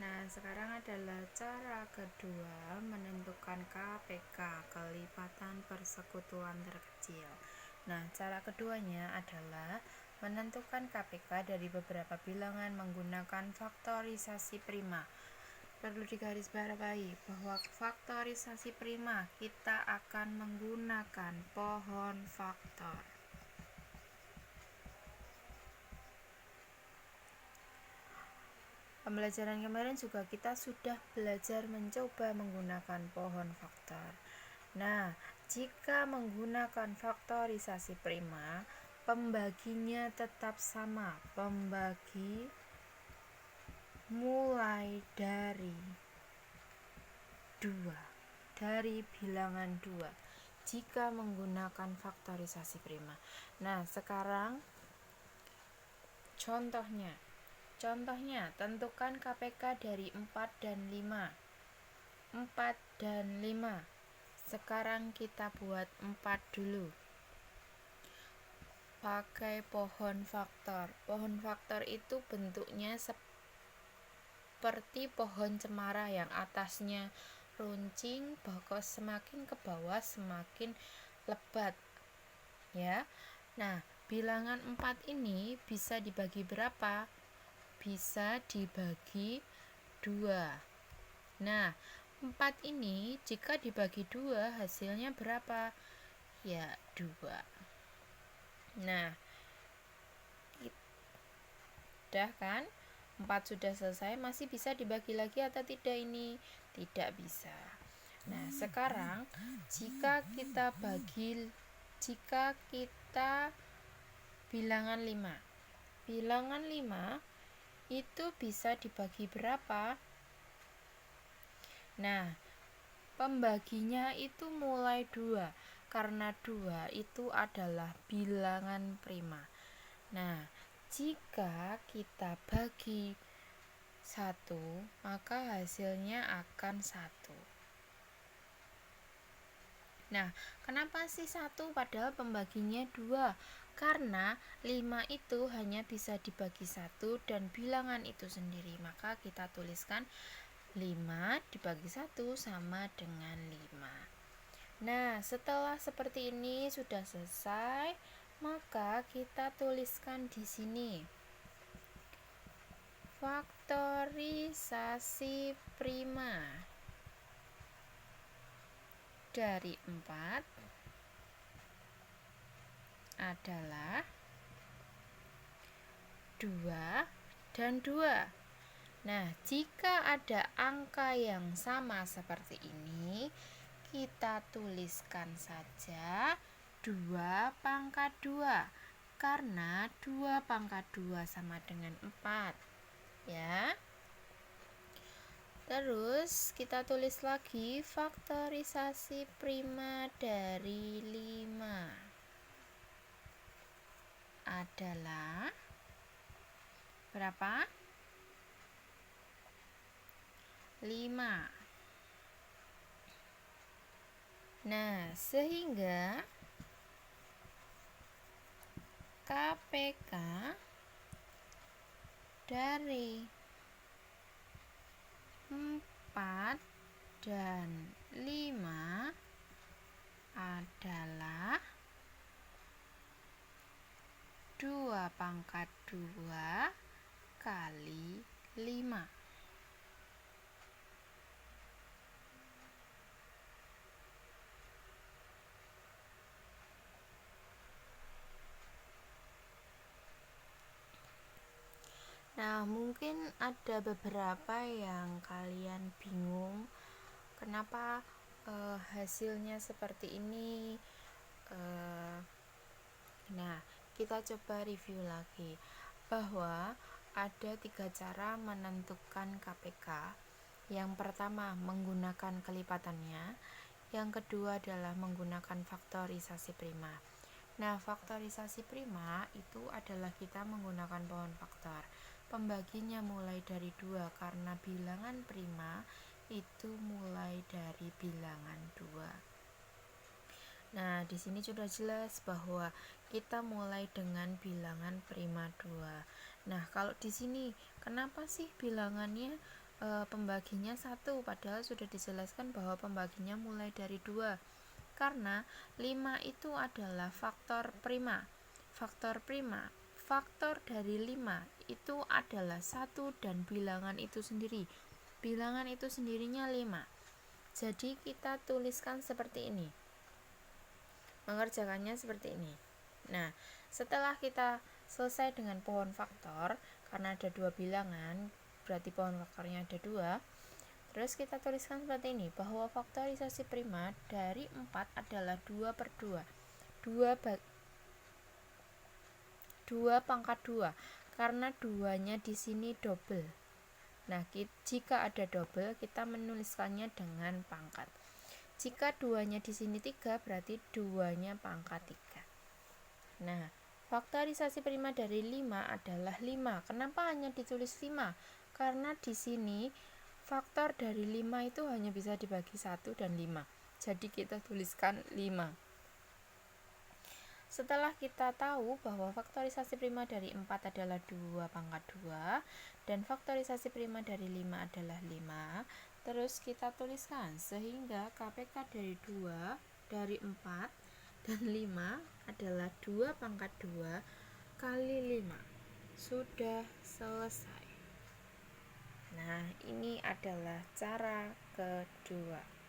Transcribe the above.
Nah, sekarang adalah cara kedua menentukan KPK, kelipatan persekutuan terkecil. Nah, cara keduanya adalah menentukan KPK dari beberapa bilangan menggunakan faktorisasi prima. Perlu digarisbawahi bahwa faktorisasi prima kita akan menggunakan pohon faktor. Pembelajaran kemarin juga kita sudah belajar mencoba menggunakan pohon faktor. Nah, jika menggunakan faktorisasi prima, pembaginya tetap sama. Pembagi mulai dari 2, dari bilangan 2 jika menggunakan faktorisasi prima. Nah, sekarang contohnya, tentukan KPK dari 4 dan 5. 4 dan 5. Sekarang kita buat 4 dulu. Pakai pohon faktor. Pohon faktor itu bentuknya seperti pohon cemara yang atasnya runcing, bahkan semakin ke bawah semakin lebat. Ya. Nah, bilangan 4 ini bisa dibagi berapa? Bisa dibagi 2. Nah, 4 ini jika dibagi 2 hasilnya berapa? Ya, 2. Nah, sudah kan? 4 sudah selesai, masih bisa dibagi lagi atau tidak ini? Tidak bisa. Nah, sekarang jika kita bilangan 5. Bilangan 5 itu bisa dibagi berapa? Nah, pembaginya itu mulai 2, karena 2 itu adalah bilangan prima. Nah, jika kita bagi 1, maka hasilnya akan 1. Nah, kenapa sih 1 padahal pembaginya 2? Karena 5 itu hanya bisa dibagi 1 dan bilangan itu sendiri. Maka kita tuliskan 5 dibagi 1 sama dengan 5. Nah, setelah seperti ini sudah selesai, maka kita tuliskan di sini faktorisasi prima dari 4 adalah 2 dan 2. Nah, jika ada angka yang sama seperti ini, kita tuliskan saja 2 pangkat 2, karena 2 pangkat 2 sama dengan 4. Ya. Terus kita tulis lagi faktorisasi prima dari 5 adalah berapa? 5. Nah, sehingga KPK dari 4 dan 5 adalah 2 pangkat 2 kali 5. Nah, mungkin ada beberapa yang kalian bingung kenapa hasilnya seperti ini. Nah, kita coba review lagi bahwa ada 3 cara menentukan KPK. Yang pertama menggunakan kelipatannya, yang kedua adalah menggunakan faktorisasi prima. Nah, faktorisasi prima itu adalah kita menggunakan pohon faktor. Pembaginya mulai dari 2 karena bilangan prima itu mulai dari bilangan 2. Nah, di sini sudah jelas bahwa kita mulai dengan bilangan prima 2. Nah, kalau di sini kenapa sih bilangannya pembaginya 1, padahal sudah dijelaskan bahwa pembaginya mulai dari 2. Karena 5 itu adalah faktor prima. Faktor dari 5 itu adalah 1 dan bilangan itu sendiri. Bilangan itu sendirinya 5. Jadi kita tuliskan seperti ini. Mengerjakannya seperti ini. Nah, setelah kita selesai dengan pohon faktor, karena ada 2 bilangan, berarti pohon faktornya ada 2. Terus kita tuliskan seperti ini, bahwa faktorisasi prima dari 4 adalah 2/2. 2 pangkat 2, karena 2-nya di sini double. Nah, jika ada double, kita menuliskannya dengan pangkat. Jika 2-nya di sini 3, berarti 2-nya pangkat 3. Nah, faktorisasi prima dari 5 adalah 5. Kenapa hanya ditulis 5? Karena di sini faktor dari 5 itu hanya bisa dibagi 1 dan 5. Jadi kita tuliskan 5. Setelah kita tahu bahwa faktorisasi prima dari 4 adalah 2 pangkat 2 dan faktorisasi prima dari 5 adalah 5, terus kita tuliskan sehingga KPK dari 2, dari 4 dan 5 adalah 2 pangkat 2 kali 5. Sudah selesai. Nah, ini adalah cara kedua.